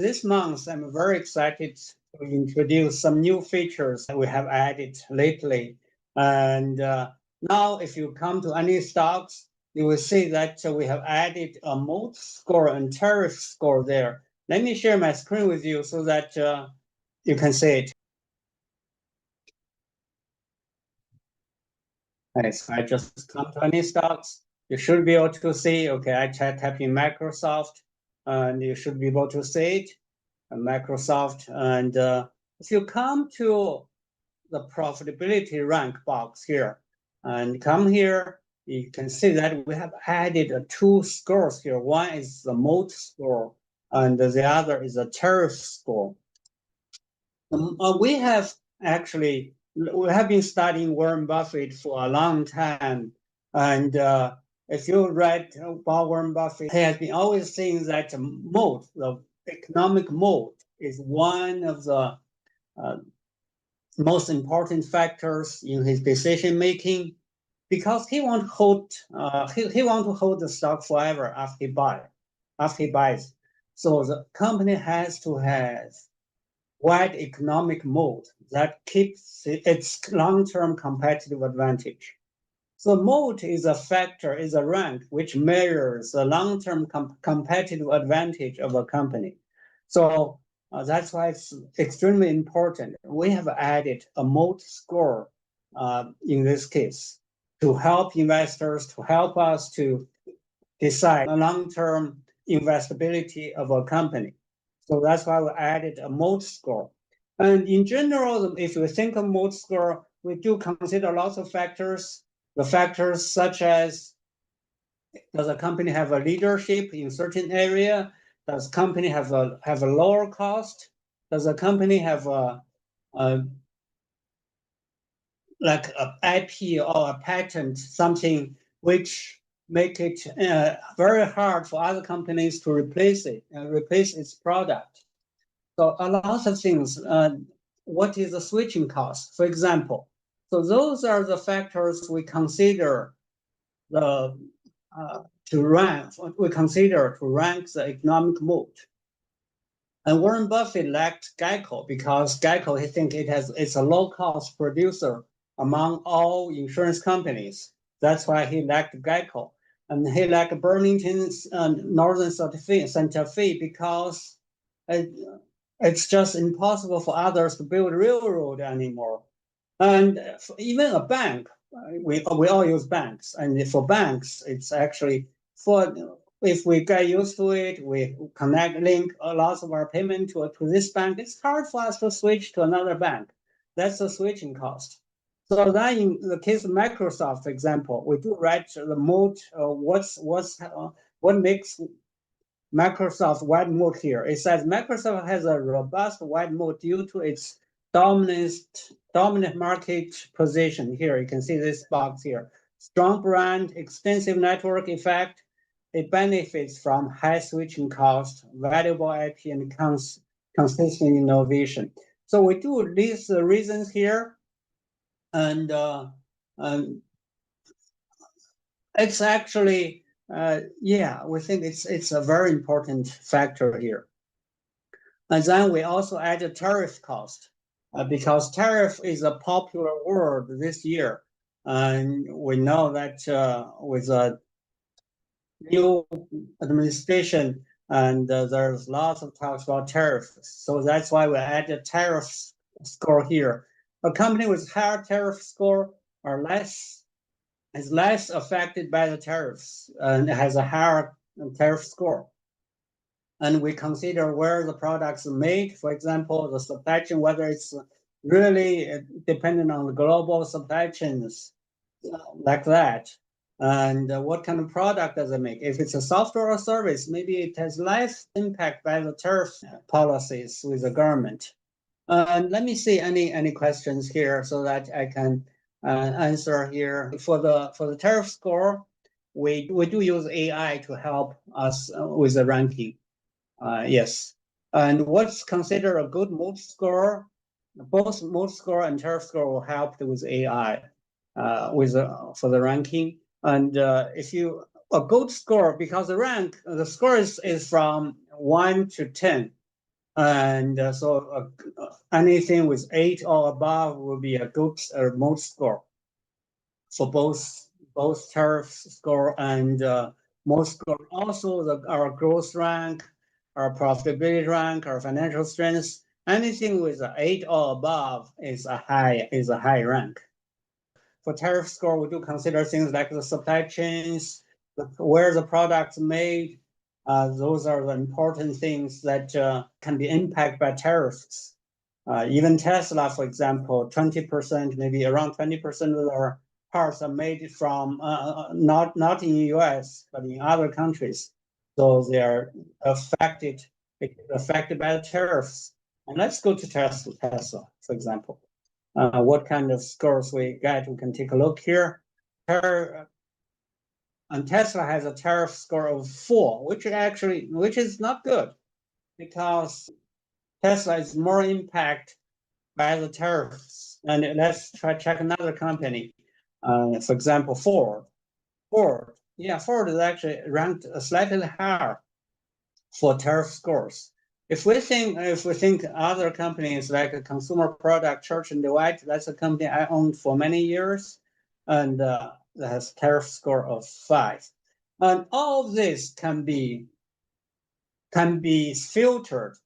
This month, I'm very excited to introduce some new features that we have added lately. And now, if you come to any stocks, you will see that we have added a Moat score and Tariff score there. Let me share my screen with you so that you can see it. Okay, so I just come to any stocks. You should be able to see, okay, I type in Microsoft, and you should be able to see it. Microsoft. And if you come to the profitability rank box here and come here, you can see that we have added two scores here. One is the Moat score, and the other is a Tariff score. We have been studying Warren Buffett for a long time, and if you read about Warren Buffett, he has been always saying that moat, the economic moat, is one of the most important factors in his decision making, because he want to hold he want to hold the stock forever after he buys. So the company has to have wide economic moat that keeps its long-term competitive advantage. So moat is a factor, is a rank which measures the long-term competitive advantage of a company. So that's why it's extremely important. We have added a moat score in this case to help investors, to help us to decide the long-term investability of a company. So that's why we added a Moat score. And in general, if you think of Moat score, we do consider lots of factors. The factors such as, does a company have a leadership in certain area? Does company have a lower cost? Does a company have like a IP or a patent, something which make it very hard for other companies to replace its product? So a lot of things. What is the switching cost, for example? So those are the factors we consider to rank the economic moat. And Warren Buffett liked Geico because Geico, he think it's a low cost producer among all insurance companies. That's why he liked Geico. And he liked Burlington's Northern Santa Fe because it's just impossible for others to build railroad anymore. And even a bank, we all use banks. And for banks, it's actually if we get used to it, we link a lot of our payment to this bank, it's hard for us to switch to another bank. That's the switching cost. So then in the case of Microsoft, for example, we do write the moat, what makes Microsoft wide moat here. It says Microsoft has a robust wide moat due to its dominant market position. Here, you can see this box here. Strong brand, extensive network effect. It benefits from high switching cost, valuable IP, and consistent innovation. So we do list the reasons here, and it's actually, we think it's a very important factor here. And then we also add a tariff cost, because tariff is a popular word this year. And we know that with a new administration, and there's lots of talks about tariffs. So that's why we add a tariff score here. A company with higher tariff score is less affected by the tariffs and has a higher tariff score. And we consider where the products are made, for example, the supply chain, whether it's really dependent on the global supply chains like that. And what kind of product does it make? If it's a software or service, maybe it has less impact by the tariff policies with the government. Let me see any questions here so that I can answer here. For the tariff score, we do use AI to help us with the ranking. Yes. And what's considered a good moat score? Both moat score and tariff score will help with AI for the ranking. And if you a good score, because the score is from 1 to 10. And so anything with 8 or above will be a good Moat score for both tariff score and Moat score. Also, our growth rank, our profitability rank, our financial strength. Anything with an 8 or above is a high rank. For tariff score, we do consider things like the supply chains, where the product's made. Those are the important things that can be impacted by tariffs. Even Tesla, for example, 20%, maybe around 20% of their parts are made from not in the US, but in other countries. So they are affected by the tariffs. And let's go to Tesla, for example. What kind of scores we get? We can take a look here. And Tesla has a tariff score of 4, which is not good because Tesla is more impacted by the tariffs. And let's check another company. For example, Ford. Ford is actually ranked slightly higher for tariff scores. If we think other companies like a consumer product, Church and Dwight, that's a company I owned for many years, and that has tariff score of 5. And all of this can be filtered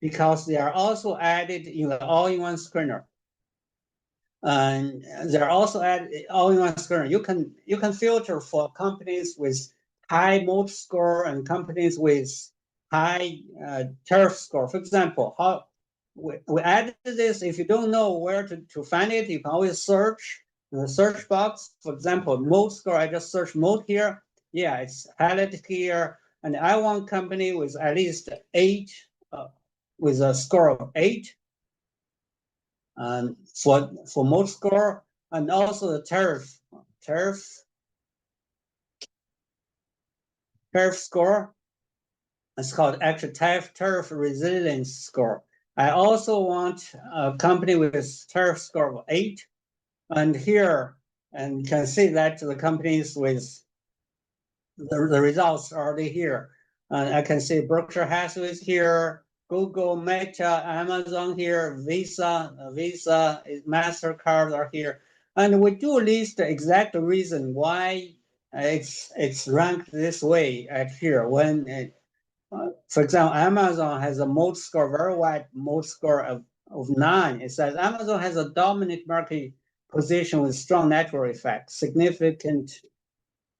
because they are also added in the all-in-one screener. And they're also added all-in-one screener. You can filter for companies with high Moat score and companies with high tariff score. For example, how we added this. If you don't know where to find it, you can always search in the search box. For example, Moat score, I just search Moat here. Yeah, it's highlighted here. And I want company with at least 8, with a score of 8. And for Moat score, and also the tariff score. It's called actually tariff resilience score. I also want a company with tariff score of 8. And here, and you can see that the companies with the results are already here. And I can see Berkshire Hathaway is here, Google, Meta, Amazon here, Visa, MasterCard are here. And we do list the exact reason why it's ranked this way at here. When for example, Amazon has a Moat score, very wide Moat score of 9. It says Amazon has a dominant market position with strong network effect, significant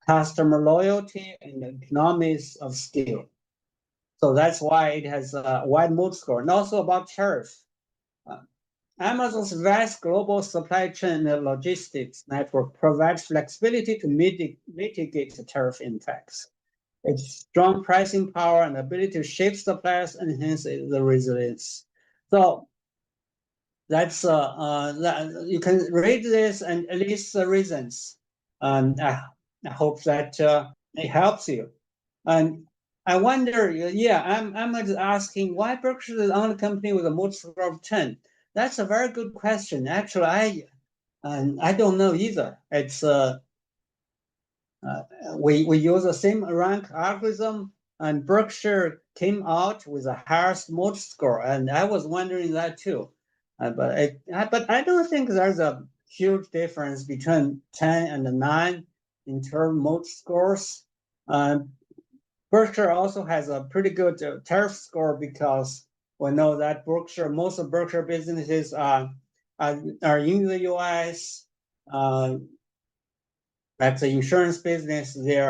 customer loyalty, and economies of scale. So that's why it has a wide Moat score. And also about tariff. Amazon's vast global supply chain and logistics network provides flexibility to mitigate the tariff impacts. Its strong pricing power and ability to shape suppliers enhances the resilience. So that's you can read this and at least the reasons. And I hope that it helps you. And I wonder, I'm asking why Berkshire is the only company with a Moat score of 10. That's a very good question. Actually, I don't know either. It's we use the same rank algorithm, and Berkshire came out with the highest Moat score, and I was wondering that too. But I don't think there's a huge difference between 10 and 9 in terms of Moat scores. Berkshire also has a pretty good tariff score because we know that most of Berkshire businesses are in the US. Like the insurance business, they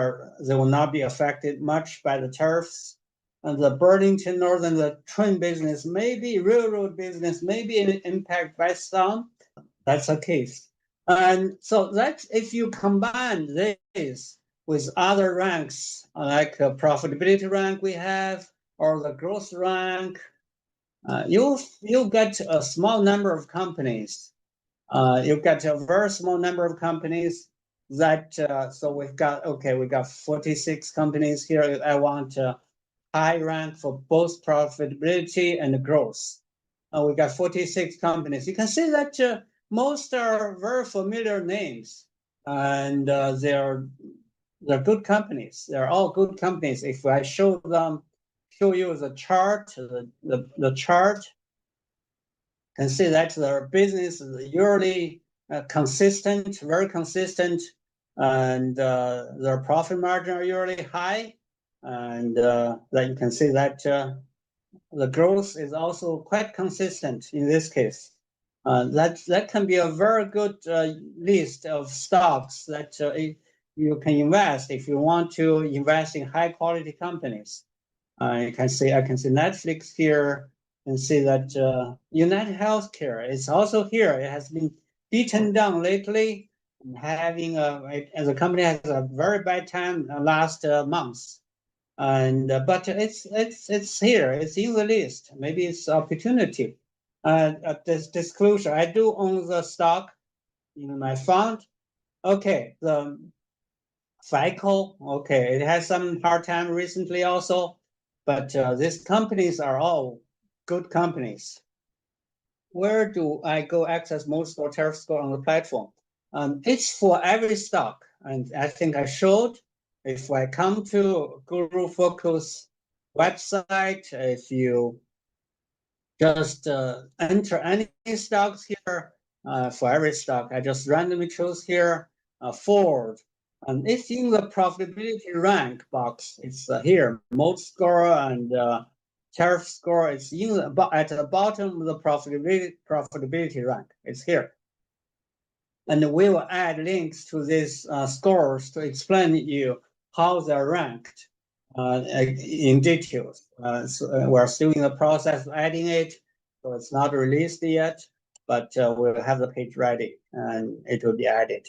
will not be affected much by the tariffs. And the Burlington Northern, the train business, maybe railroad business, maybe impacted by some. That's the case. And so that if you combine this with other ranks, like the profitability rank we have, or the growth rank, you'll get a small number of companies. You've got a very small number of companies that, so we got 46 companies here. I want a high rank for both profitability and growth. We got 46 companies. You can see that most are very familiar names, and they're good companies. They're all good companies. If I show them show you the chart, the chart. You can see that their business is yearly consistent, very consistent, and their profit margin are yearly high. And then you can see that the growth is also quite consistent in this case. That can be a very good list of stocks that you can invest if you want to invest in high quality companies. I can see Netflix here and see that United Healthcare is also here. It has been beaten down lately, having as a company has a very bad time last months. And but it's here. It's in the list. Maybe it's opportunity. This disclosure. I do own the stock in my fund. Okay, the FICO. Okay, it has some hard time recently also, but these companies are all good companies. Where do I go access Moats or Tariff score on the platform? It's for every stock, and I think I showed. If I come to Guru Focus website, if you just enter any stocks here, for every stock, I just randomly choose here Ford. And it's in the profitability rank box. It's here, Moat score and Tariff score. It's in the, at the bottom of the profitability rank. It's here. And we will add links to these scores to explain to you how they're ranked in details. So we're still in the process of adding it, so it's not released yet, but we'll have the page ready and it will be added.